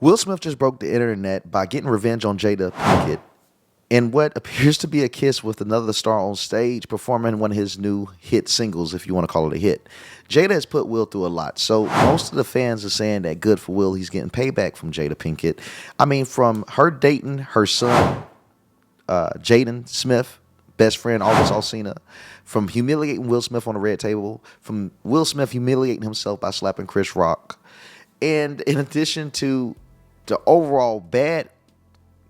Will Smith just broke the internet by getting revenge on Jada Pinkett in what appears to be a kiss with another star on stage performing one of his new hit singles, if you want to call it a hit. Jada has put Will through a lot, so most of the fans are saying that good for Will. He's getting payback from Jada Pinkett. I mean, from her dating her son, Jaden Smith, best friend August Alsina, from humiliating Will Smith on the red table, from Will Smith humiliating himself by slapping Chris Rock, and in addition to the overall bad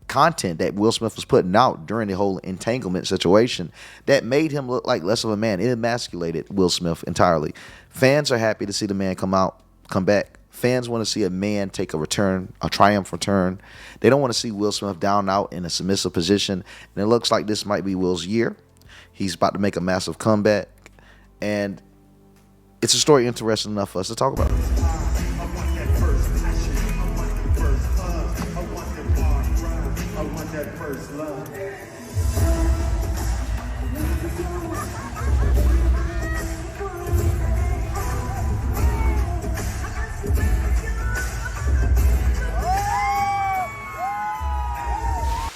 content that Will Smith was putting out during the whole entanglement situation that made him look like less of a man. It emasculated Will Smith entirely. Fans are happy to see the man come back. Fans want to see a man take a return, a triumph return. They don't want to see Will Smith down out in a submissive position. And it looks like this might be Will's year. He's about to make a massive comeback. And it's a story interesting enough for us to talk about.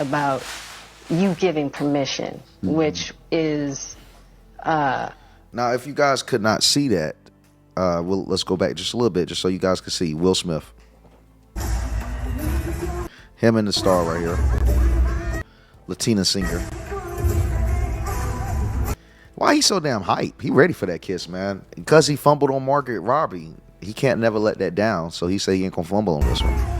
About you giving permission, which is now if you guys could not see that, let's go back just a little bit just so you guys can see Will Smith, him and the star right here, Latina singer. Why he so damn hype? He ready for that kiss, man. Because he fumbled on Margaret Robbie, he can't never let that down, so he say he ain't gonna fumble on this one.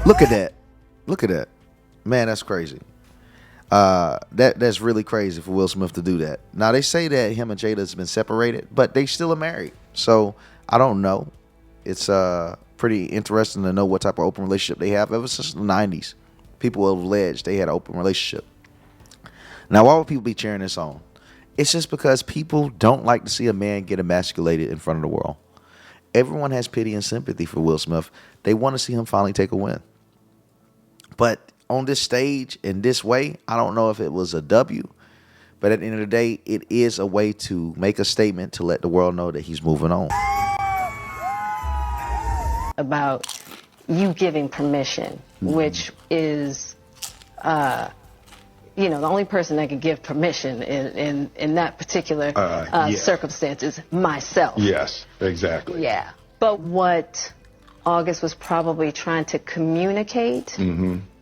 Look at that. Look at that. Man, that's crazy. That's really crazy for Will Smith to do that. Now, they say that him and Jada has been separated, but they still are married. So, I don't know. It's pretty interesting to know what type of open relationship they have. Ever since the 90s, people have alleged they had an open relationship. Now, why would people be cheering this on? It's just because people don't like to see a man get emasculated in front of the world. Everyone has pity and sympathy for Will Smith. They want to see him finally take a win. But on this stage, in this way, I don't know if it was a W. But at the end of the day, it is a way to make a statement to let the world know that he's moving on. about you giving permission, which is, the only person that can give permission in that particular circumstance is myself. Yes, exactly. Yeah. But what August was probably trying to communicate,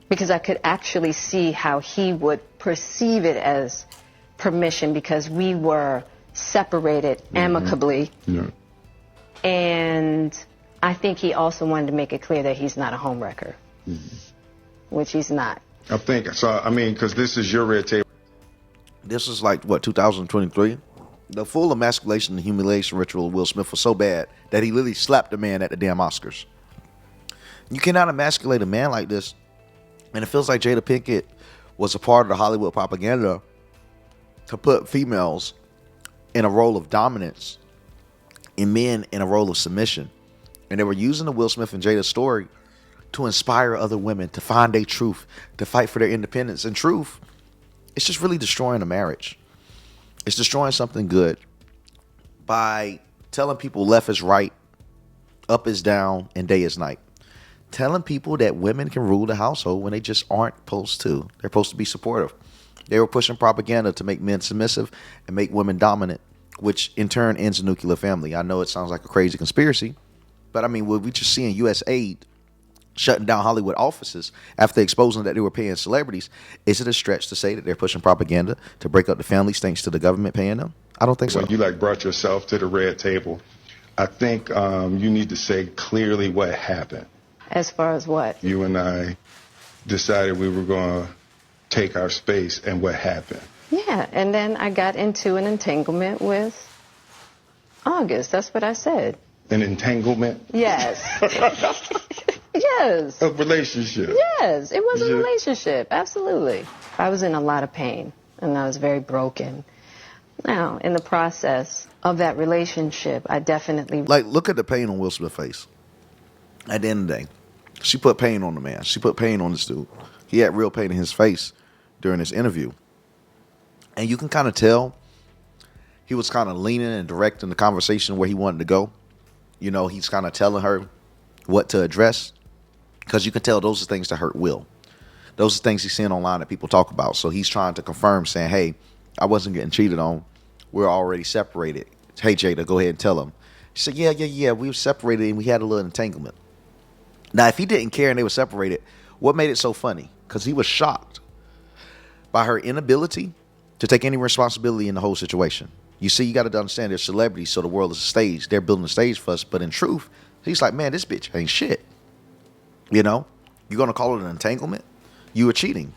because I could actually see how he would perceive it as permission, because we were separated amicably. Yeah. And I think he also wanted to make it clear that he's not a homewrecker, which he's not. I think so. I mean, because this is your red table. This is like, what, 2023? The full emasculation and humiliation ritual of Will Smith was so bad that he literally slapped a man at the damn Oscars. You cannot emasculate a man like this. And it feels like Jada Pinkett was a part of the Hollywood propaganda to put females in a role of dominance and men in a role of submission. And they were using the Will Smith and Jada story to inspire other women to find their truth, to fight for their independence. And truth, it's just really destroying a marriage. It's destroying something good by telling people left is right, up is down, and day is night. Telling people that women can rule the household when they just aren't supposed to. They're supposed to be supportive. They were pushing propaganda to make men submissive and make women dominant, which in turn ends a nuclear family. I know it sounds like a crazy conspiracy, but I mean, what we just seeing U.S. aid shutting down Hollywood offices after exposing that they were paying celebrities, is it a stretch to say that they're pushing propaganda to break up the families thanks to the government paying them? I don't think so. When you brought yourself to the red table, I think you need to say clearly what happened. As far as what? You and I decided we were going to take our space, and what happened? Yeah, and then I got into an entanglement with August. That's what I said. An entanglement? Yes. Yes. A relationship? Yes, it was a relationship. Absolutely. I was in a lot of pain, and I was very broken. Now, in the process of that relationship, I definitely... look at the pain on Will Smith's face. At the end of the day, she put pain on the man. She put pain on this dude. He had real pain in his face during this interview. And you can kind of tell he was kind of leaning and directing the conversation where he wanted to go. You know, he's kind of telling her what to address, because you can tell those are things that hurt Will. Those are things he's seeing online that people talk about. So he's trying to confirm, saying, hey, I wasn't getting cheated on. We're already separated. Hey, Jada, go ahead and tell him. She said, yeah. We were separated and we had a little entanglement. Now, if he didn't care and they were separated, what made it so funny? Because he was shocked by her inability to take any responsibility in the whole situation. You see, you got to understand they're celebrities, so the world is a stage. They're building a stage for us. But in truth, he's like, man, this bitch ain't shit. You know? You're going to call it an entanglement? You were cheating.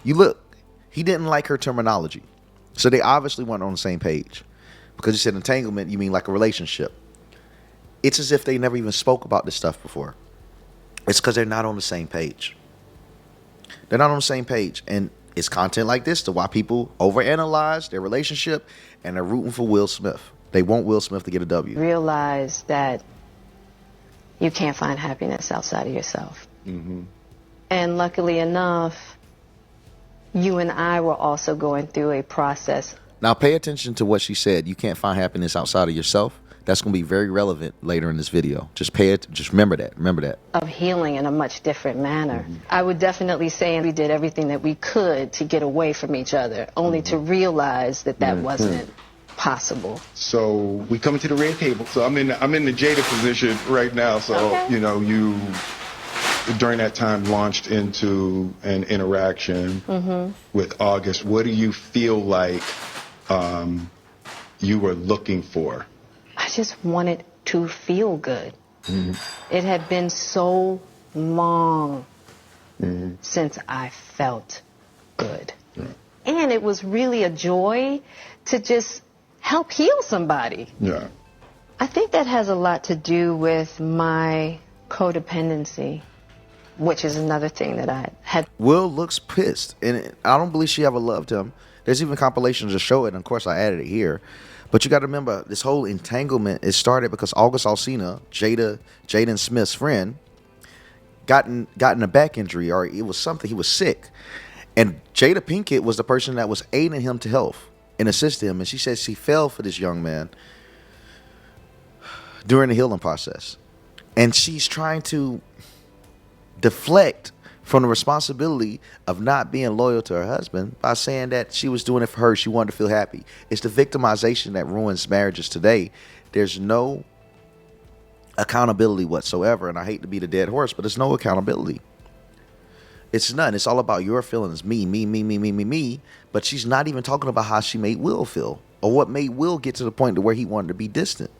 You look, he didn't like her terminology. So they obviously weren't on the same page. Because he said entanglement, you mean like a relationship. It's as if they never even spoke about this stuff before. It's because they're not on the same page. They're not on the same page. And it's content like this to why people overanalyze their relationship and they're rooting for Will Smith. They want Will Smith to get a W. Realize that you can't find happiness outside of yourself. Mm-hmm. And luckily enough, you and I were also going through a process. Now pay attention to what she said. You can't find happiness outside of yourself. That's going to be very relevant later in this video. Just remember that. Remember that. Of healing in a much different manner. Mm-hmm. I would definitely say we did everything that we could to get away from each other, only to realize that that wasn't possible. So we coming to the red table. So I'm in the Jada position right now. So Okay. you know, you during that time launched into an interaction with August. What do you feel like you were looking for? I just wanted to feel good. It had been so long since I felt good. And it was really a joy to just help heal somebody. Yeah. I think that has a lot to do with my codependency, which is another thing that I had. Will looks pissed, and I don't believe she ever loved him. There's even compilations to show it, and of course I added it here. But you got to remember, this whole entanglement, it started because August Alsina, Jaden Smith's friend, got in a back injury, or it was something, he was sick. And Jada Pinkett was the person that was aiding him to health and assist him. And she said she fell for this young man during the healing process. And she's trying to deflect from the responsibility of not being loyal to her husband by saying that she was doing it for her. She wanted to feel happy. It's the victimization that ruins marriages today. There's no accountability whatsoever. And I hate to be the dead horse, but there's no accountability. It's none. It's all about your feelings. Me. But she's not even talking about how she made Will feel or what made Will get to the point to where he wanted to be distant.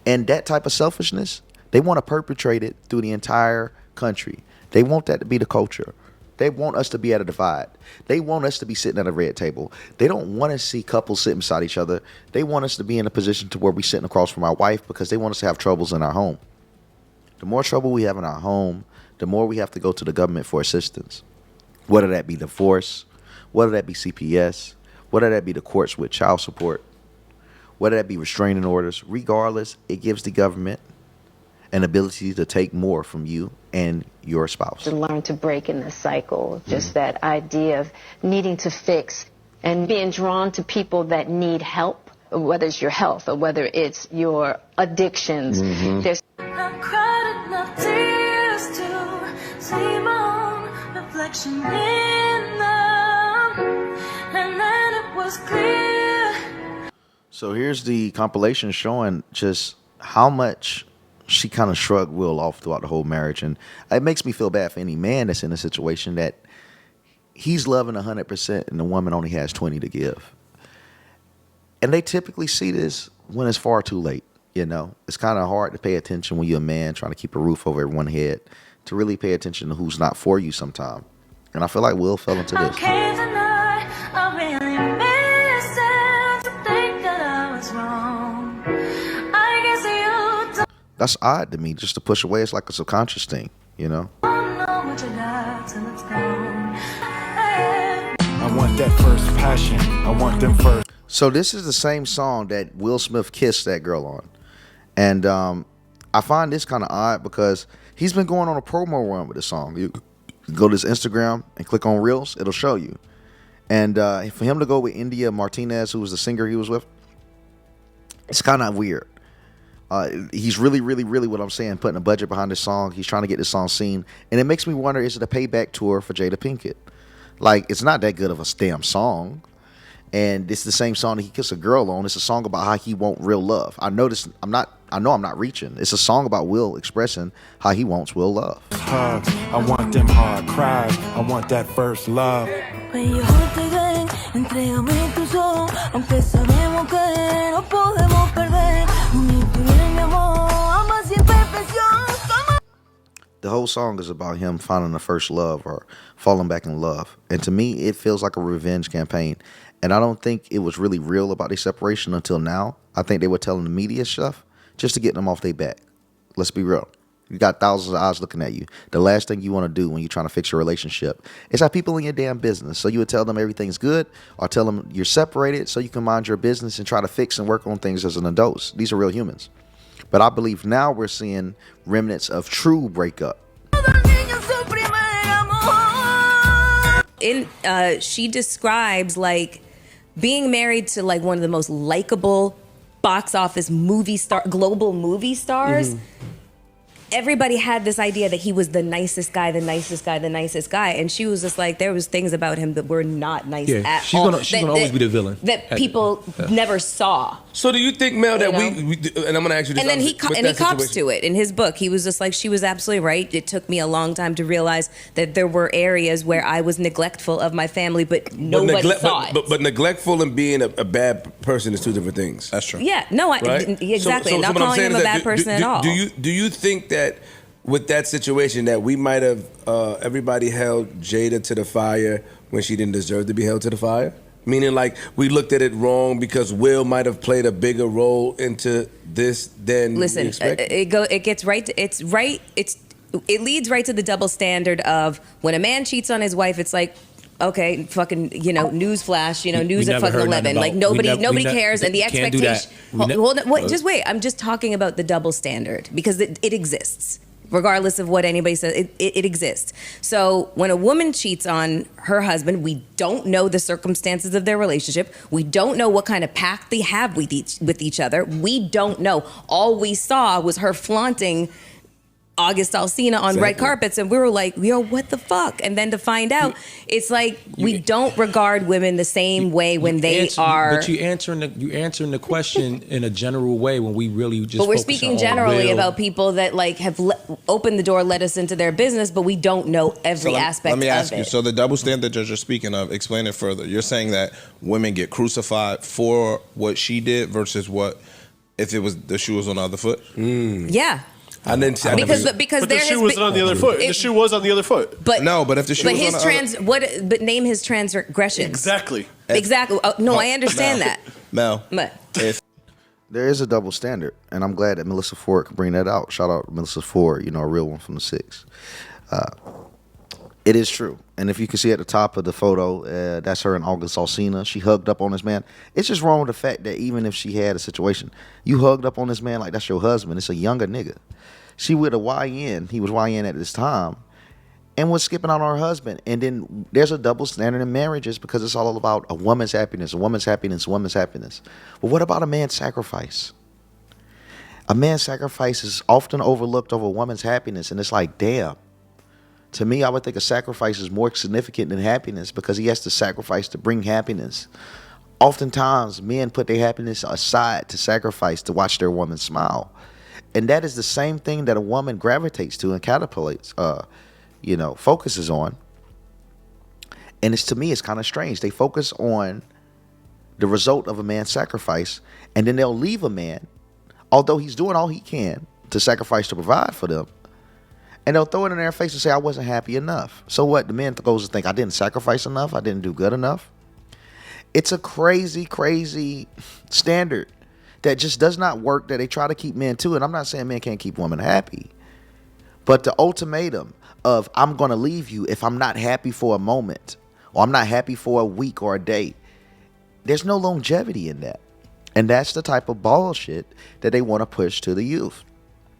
And that type of selfishness, they want to perpetrate it through the entire country. They want that to be the culture. They want us to be at a divide. They want us to be sitting at a red table. They don't want to see couples sitting beside each other. They want us to be in a position to where we're sitting across from our wife because they want us to have troubles in our home. The more trouble we have in our home, the more we have to go to the government for assistance. Whether that be divorce, whether that be CPS, whether that be the courts with child support, whether that be restraining orders, regardless, it gives the government an ability to take more from you and your spouse. To learn to break in the cycle, just that idea of needing to fix and being drawn to people that need help, whether it's your health or whether it's your addictions. There's I've cried enough tears to see my own reflection in them, and then it was clear. So here's the compilation showing just how much she kind of shrugged Will off throughout the whole marriage. And it makes me feel bad for any man that's in a situation that he's loving 100% and the woman only has 20 to give. And they typically see this when it's far too late. You know, it's kind of hard to pay attention when you're a man trying to keep a roof over everyone's head, to really pay attention to who's not for you sometime. And I feel like Will fell into this. Okay, tonight, I really miss it to think that I was wrong. I guess you That's odd to me, just to push away. It's like a subconscious thing, you know? don't know what you got till it's gone. I want that first passion. I want them first. So this is the same song that Will Smith kissed that girl on. And I find this kind of odd because he's been going on a promo run with this song. You go to his Instagram and click on Reels, it'll show you. And for him to go with India Martínez, who was the singer he was with, it's kind of weird. He's really, really, really what I'm saying, putting a budget behind this song. He's trying to get this song seen. And it makes me wonder, is it a payback tour for Jada Pinkett? Like, it's not that good of a damn song. And it's the same song that he kissed a girl on. It's a song about how he want real love. I know I'm not reaching. It's a song about Will expressing how he wants real love. Hugs, I want them hard cries. I want that first love. When your ojos te ven, entrégame tus ojos, aunque sabemos que no podemos perder. Unirte bien, mi amor, ama sin perfección. The whole song is about him finding the first love or falling back in love. And to me, it feels like a revenge campaign. And I don't think it was really real about their separation until now. I think they were telling the media stuff just to get them off their back. Let's be real. You got thousands of eyes looking at you. The last thing you want to do when you're trying to fix your relationship is have people in your damn business. So you would tell them everything's good or tell them you're separated so you can mind your business and try to fix and work on things as an adult. These are real humans. But I believe now we're seeing remnants of true breakup. She describes like being married to like one of the most likable box office global movie stars. Everybody had this idea that he was the nicest guy, and she was just like, there was things about him that were not nice at she's all. She's gonna always be the villain that people never saw. So do you think, Mel, that we and I'm gonna ask you this, and then he cops to it in his book. He was just like, she was absolutely right. It took me a long time to realize that there were areas where I was neglectful of my family, but nobody saw it. But neglectful and being a bad person is two different things. That's true. Yeah, no, exactly. Not calling him a bad person at all. Do you think that with that situation that we might have everybody held Jada to the fire when she didn't deserve to be held to the fire? Meaning, like, we looked at it wrong because Will might have played a bigger role into this than we expected. It leads right to the double standard of when a man cheats on his wife, it's like, okay, fucking, news flash, news at fucking 11. Like, nobody cares, and the expectation. Hold on, just wait. I'm just talking about the double standard because it exists. Regardless of what anybody says, it exists. So when a woman cheats on her husband, we don't know the circumstances of their relationship. We don't know what kind of pact they have with each other. We don't know. All we saw was her flaunting August Alsina on red carpets, and we were like, yo, what the fuck? And then to find out, it's like we don't regard women the same way when they are. But you answering the question in a general way when we really just. But we're speaking generally about people that like have opened the door, let us into their business, but we don't know every aspect of it. Let me ask you. So the double standard that you're speaking of, explain it further. You're saying that women get crucified for what she did versus what if it was the shoe was on the other foot. Yeah. Because the shoe was on the other foot. The shoe was on the other foot. But if the shoe was on the other... But name his transgressions. Exactly. I understand that. Mel. There is a double standard, and I'm glad that Melissa Ford could bring that out. Shout out to Melissa Ford, a real one from the 6. It is true. And if you can see at the top of the photo, that's her and August Alsina. She hugged up on this man. It's just wrong with the fact that even if she had a situation, you hugged up on this man like that's your husband. It's a younger nigga. She with a YN. He was YN at this time. And was skipping out on her husband. And then there's a double standard in marriages because it's all about a woman's happiness, a woman's happiness, a woman's happiness. But what about a man's sacrifice? A man's sacrifice is often overlooked over a woman's happiness. And it's like, damn. To me, I would think a sacrifice is more significant than happiness because he has to sacrifice to bring happiness. Oftentimes, men put their happiness aside to sacrifice to watch their woman smile. And that is the same thing that a woman gravitates to and catapults, focuses on. And to me, it's kind of strange. They focus on the result of a man's sacrifice, and then they'll leave a man, although he's doing all he can to sacrifice to provide for them. And they'll throw it in their face and say, I wasn't happy enough. So what? The man goes to think, I didn't sacrifice enough? I didn't do good enough? It's a crazy, crazy standard that just does not work, that they try to keep men to. And I'm not saying men can't keep women happy. But the ultimatum of, I'm going to leave you if I'm not happy for a moment, or I'm not happy for a week or a day, there's no longevity in that. And that's the type of bullshit that they want to push to the youth.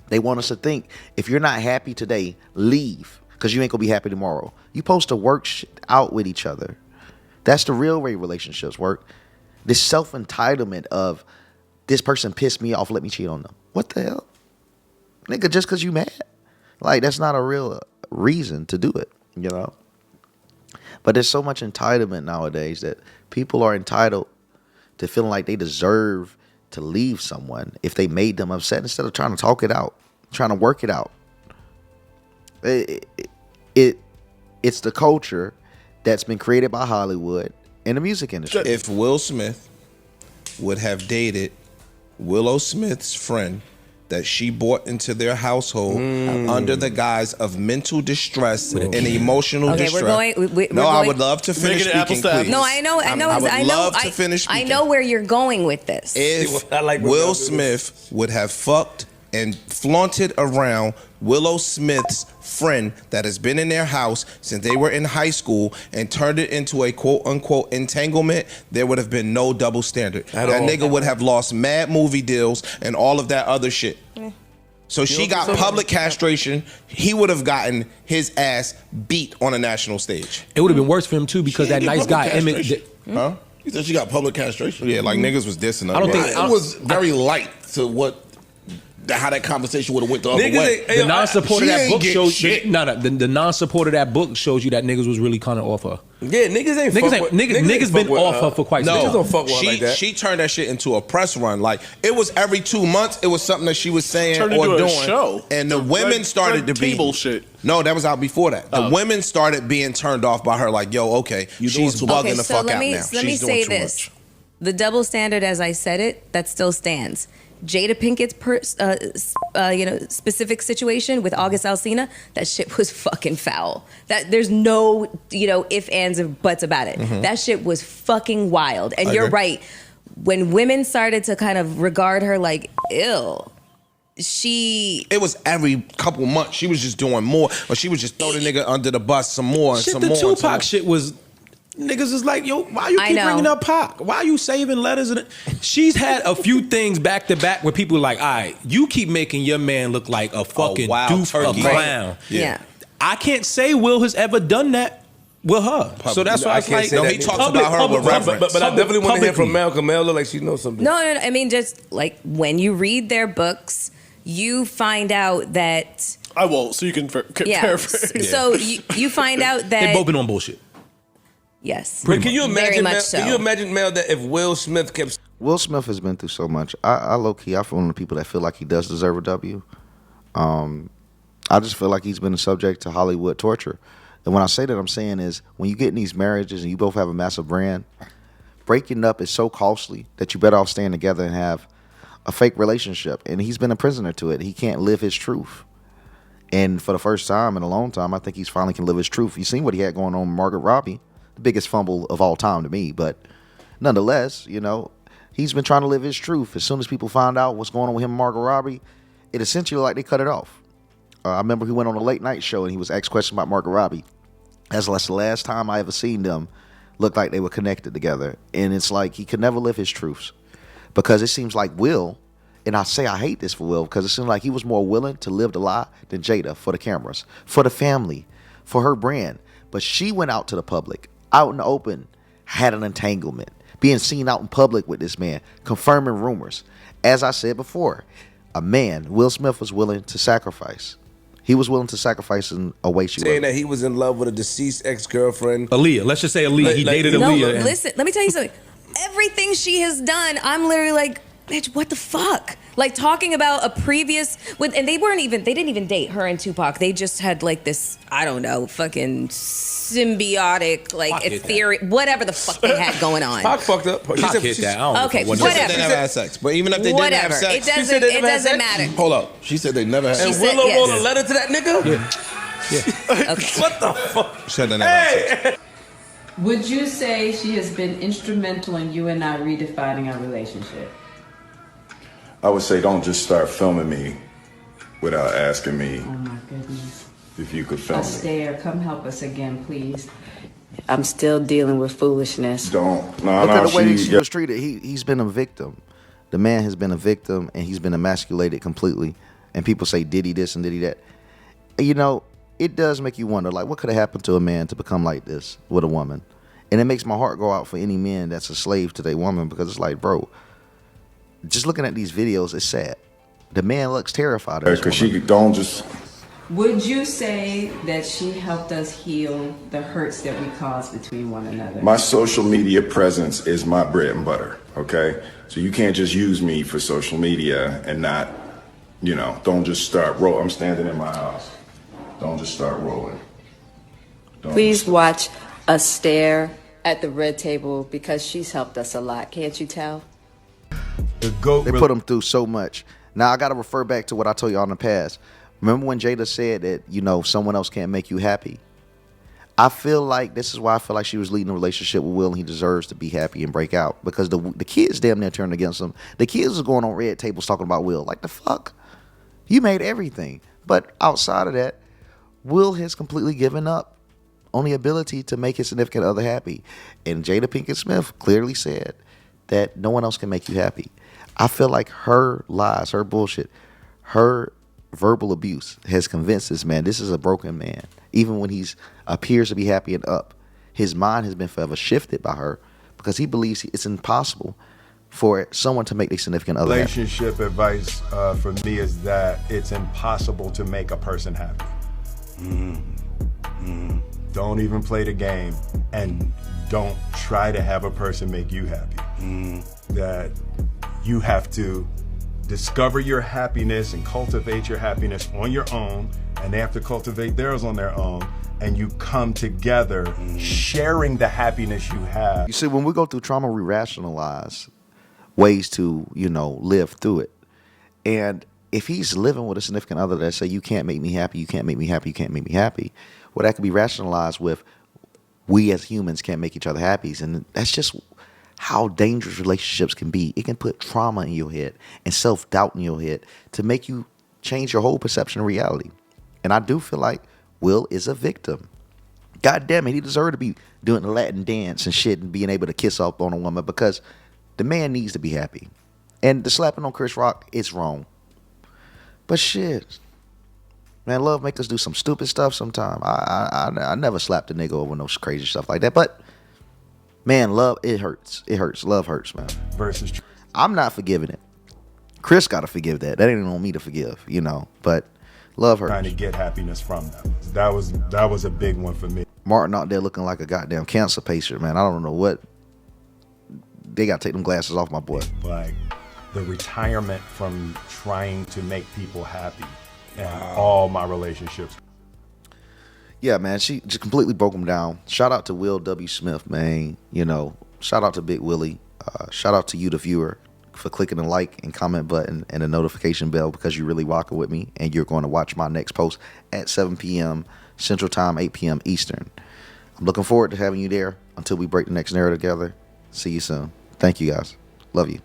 They want us to think, if you're not happy today, leave, because you ain't going to be happy tomorrow. You're supposed to work shit out with each other. That's the real way relationships work. This self-entitlement of, this person pissed me off, let me cheat on them. what the hell? Nigga, just because you mad. Like, that's not a real reason to do it, you know? But there's so much entitlement nowadays that people are entitled to feeling like they deserve to leave someone if they made them upset instead of trying to talk it out, trying to work it out. It's the culture that's been created by Hollywood and the music industry. If Will Smith would have dated Willow Smith's friend that she brought into their household under the guise of mental distress and emotional distress. I would love to finish speaking, please. No, I know. I know where you're going with this. If Will Smith would have fucked and flaunted around Willow Smith's friend that has been in their house since they were in high school and turned it into a quote-unquote entanglement, there would have been no double standard. That nigga would have lost mad movie deals and all of that other shit. So she got public castration. He would have gotten his ass beat on a national stage. It would have been worse for him, too, because that nice guy... Huh? You said she got public castration? Yeah, like niggas was dissing her. I don't think it was very light to what... how that conversation would have went the other way. The non-support of that book shows the non-support of that book shows you that niggas was really kind of off her. Yeah, niggas been off her for quite some time. Niggas don't fuck with her like that. She turned that shit into a press run. Like, it was every 2 months, it was something that she was saying or doing. Show. And the women started to be shit. No, that was out before that. The women started being turned off by her. Like, yo, okay, she's bugging the fuck out now. Let me say this: the double standard, as I said it, that still stands. Jada Pinkett's specific situation with August Alsina, that shit was fucking foul. That there's no ifs, ands, or buts about it. Mm-hmm. That shit was fucking wild. And you're right. When women started to kind of regard her like ill, it was every couple months she was just doing more, or she would just throw the nigga under the bus some more and some more. The Tupac shit was. Niggas is like, yo, why you keep bringing up Pac? Why you saving letters? She's had a few things back to back where people are like, all right, you keep making your man look like a fucking doof, a clown. Yeah. I can't say Will has ever done that with her. So that's why I was like, no, he talks about her with reverence. But I definitely want to hear from Mel, because Mel look like she knows something. No. I mean, just like when you read their books, you find out that... I won't, so you can paraphrase. Yeah. So you find out that... They've both been on bullshit. Yes. But can you imagine, Mel, so. Can you imagine, Mel, that if Will Smith kept... Will Smith has been through so much. I low-key, I'm one of the people that feel like he does deserve a W. I just feel like he's been subject to Hollywood torture. And when I say that, I'm saying is when you get in these marriages and you both have a massive brand, breaking up is so costly that you better off staying together and have a fake relationship. And he's been a prisoner to it. He can't live his truth. And for the first time in a long time, I think he's finally can live his truth. You've seen what he had going on with Margaret Robbie. The biggest fumble of all time to me, but nonetheless, he's been trying to live his truth. As soon as people find out what's going on with him and Margot Robbie, it essentially like they cut it off. I remember he went on a late night show and he was asked questions about Margot Robbie. That's the last time I ever seen them look like they were connected together. And it's like he could never live his truths, because it seems like Will, and I say I hate this for Will, because it seems like he was more willing to live the lie than Jada, for the cameras, for the family, for her brand. But she went out to the public, out in the open, had an entanglement, being seen out in public with this man, confirming rumors. As I said before, a man, Will Smith, was willing to sacrifice. He was willing to sacrifice in a way she was. Saying that he was in love with a deceased ex-girlfriend. Aaliyah. Let's just say Aaliyah. He dated Aaliyah. No, listen, let me tell you something. Everything she has done, I'm literally like, bitch, what the fuck? Like talking about a previous, and they didn't even date, her and Tupac. They just had like this, I don't know, fucking symbiotic, like ethereal, whatever the fuck they had going on. Pac fucked up. Pac hit that. Okay, whatever. She said they never had sex. But even if they didn't have sex, it doesn't matter. Hold up. She said they never had sex. And Willow wrote a letter to that nigga? Yeah. Okay. What the fuck? She said they never had sex. Would you say she has been instrumental in you and I redefining our relationship? I would say don't just start filming me without asking me Oh my goodness. if you could film me. Astaire, come help us again, please. I'm still dealing with foolishness. Don't. Look at the way she was treated. He's been a victim. The man has been a victim, and he's been emasculated completely. And people say, did he this and did he that? It does make you wonder, like, what could have happened to a man to become like this with a woman? And it makes my heart go out for any man that's a slave to their woman, because it's like, bro, just looking at these videos, it's sad. The man looks terrified of this Because woman. she don't just. Would you say that she helped us heal the hurts that we caused between one another? My social media presence is my bread and butter, okay? So you can't just use me for social media and not, don't just start rolling. I'm standing in my house. Don't just start rolling. Please watch us stare at the red table because she's helped us a lot. Can't you tell? They put him through so much. Now I got to refer back to what I told y'all in the past. Remember when Jada said that, someone else can't make you happy? I feel like this is why I feel like she was leading a relationship with Will, and he deserves to be happy and break out, because the kids damn near turned against him. The kids was going on red tables talking about Will. Like, the fuck? You made everything. But outside of that, Will has completely given up on the ability to make his significant other happy. And Jada Pinkett Smith clearly said that no one else can make you happy. I feel like her lies, her bullshit, her verbal abuse has convinced this man this is a broken man. Even when he appears to be happy and up, his mind has been forever shifted by her, because he believes it's impossible for someone to make their significant other happy. Relationship advice for me is that it's impossible to make a person happy. Don't even play the game, and don't try to have a person make you happy. That you have to discover your happiness and cultivate your happiness on your own, and they have to cultivate theirs on their own, and you come together sharing the happiness you have. You see, when we go through trauma, we rationalize ways to, live through it. And if he's living with a significant other that say, you can't make me happy, you can't make me happy, you can't make me happy, well, that could be rationalized with, we as humans can't make each other happy. And that's just how dangerous relationships can be. It can put trauma in your head and self-doubt in your head to make you change your whole perception of reality. And I do feel like Will is a victim. God damn it, he deserved to be doing the Latin dance and shit and being able to kiss up on a woman, because the man needs to be happy. And the slapping on Chris Rock is wrong. But shit, man, love make us do some stupid stuff sometime. I never slapped a nigga over no crazy stuff like that. But man, love, it hurts. It hurts. Love hurts, man. I'm not forgiving it. Chris got to forgive that. That ain't on me to forgive, But love hurts. Trying to get happiness from them. That was a big one for me. Martin out there looking like a goddamn cancer patient, man. I don't know what. They got to take them glasses off, my boy. Like the retirement from trying to make people happy in all my relationships. Yeah, man, she just completely broke him down. Shout out to Will W. Smith, man. Shout out to Big Willie. Shout out to you, the viewer, for clicking the like and comment button and the notification bell, because you're really rocking with me, and you're going to watch my next post at 7 p.m. Central Time, 8 p.m. Eastern. I'm looking forward to having you there until we break the next narrative together. See you soon. Thank you, guys. Love you.